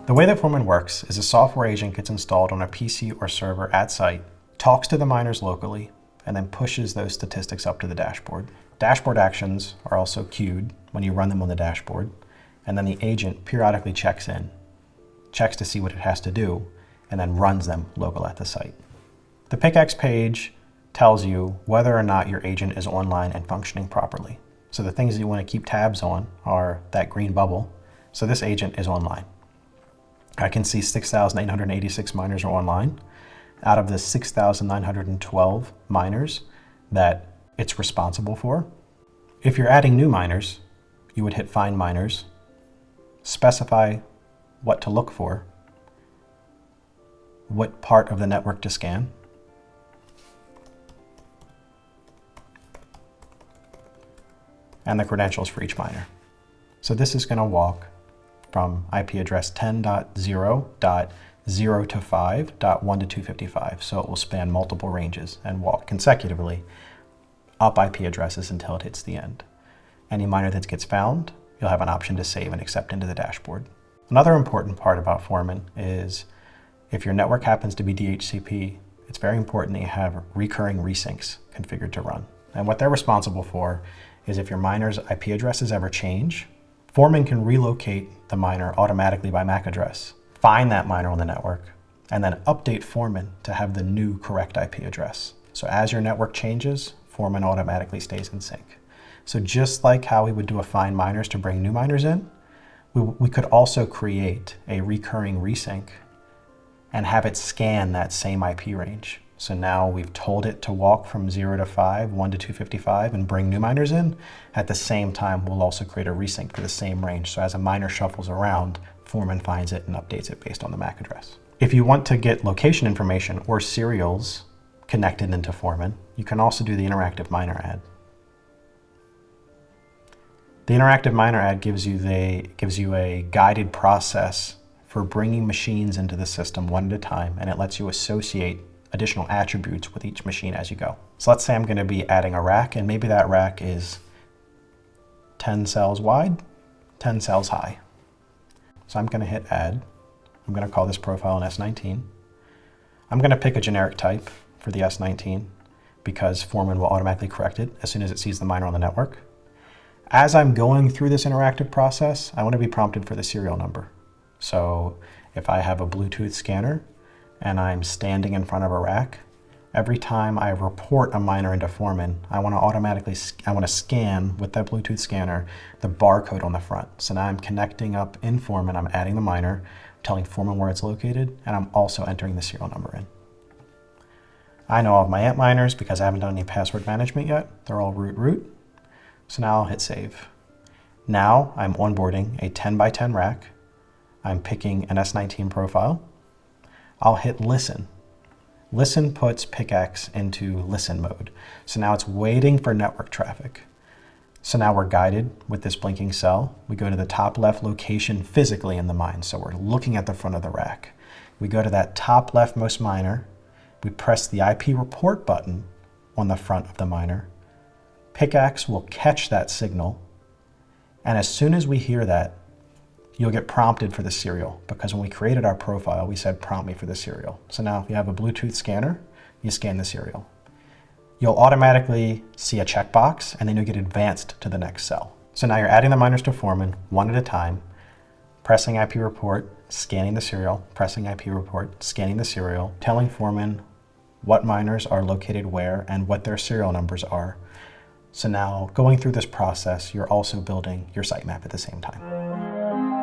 The way that Foreman works is a software agent gets installed on a PC or server at site, talks to the miners locally, and then pushes those statistics up to the dashboard. Dashboard actions are also queued when you run them on the dashboard, and then the agent periodically checks to see what it has to do, and then runs them local at the site. The Pickaxe page tells you whether or not your agent is online and functioning properly. So the things that you want to keep tabs on are that green bubble. So this agent is online. I can see 6,886 miners are online out of the 6,912 miners that it's responsible for. If you're adding new miners, you would hit Find Miners, specify what to look for, what part of the network to scan, and the credentials for each miner. So this is going to walk from IP address 10.0.0 to 5.1 to 255. So it will span multiple ranges and walk consecutively up IP addresses until it hits the end. Any miner that gets found, you'll have an option to save and accept into the dashboard. Another important part about Foreman is if your network happens to be DHCP, it's very important that you have recurring resyncs configured to run. And what they're responsible for is if your miner's IP addresses ever change, Foreman can relocate the miner automatically by MAC address, find that miner on the network, and then update Foreman to have the new correct IP address. So as your network changes, Foreman automatically stays in sync. So just like how we would do a find miners to bring new miners in, we could also create a recurring resync and have it scan that same IP range. So now we've told it to walk from 0 to 5, 1 to 255, and bring new miners in. At the same time, we'll also create a resync for the same range. So as a miner shuffles around, Foreman finds it and updates it based on the MAC address. If you want to get location information or serials connected into Foreman, you can also do the interactive miner add. The interactive miner add gives you a guided process for bringing machines into the system one at a time, and it lets you associate additional attributes with each machine as you go. So let's say I'm going to be adding a rack, and maybe that rack is 10 cells wide, 10 cells high. So I'm going to hit add. I'm going to call this profile an S19. I'm going to pick a generic type for the S19 because Foreman will automatically correct it as soon as it sees the miner on the network. As I'm going through this interactive process, I want to be prompted for the serial number. So if I have a Bluetooth scanner and I'm standing in front of a rack, every time I report a miner into Foreman, I want to scan with that Bluetooth scanner the barcode on the front. So now I'm connecting up in Foreman, I'm adding the miner, telling Foreman where it's located, and I'm also entering the serial number in. I know all of my AMP miners because I haven't done any password management yet. They're all root. So now I'll hit save. Now I'm onboarding a 10 by 10 rack. I'm picking an S19 profile. I'll hit listen. Listen puts Pickaxe into listen mode. So now it's waiting for network traffic. So now we're guided with this blinking cell. We go to the top left location physically in the mine. So we're looking at the front of the rack. We go to that top leftmost miner. We press the IP report button on the front of the miner. Pickaxe will catch that signal. And as soon as we hear that, you'll get prompted for the serial, because when we created our profile, we said prompt me for the serial. So now if you have a Bluetooth scanner, you scan the serial. You'll automatically see a checkbox, and then you'll get advanced to the next cell. So now you're adding the miners to Foreman one at a time, pressing IP report, scanning the serial, pressing IP report, scanning the serial, telling Foreman what miners are located where and what their serial numbers are. So now going through this process, you're also building your sitemap at the same time.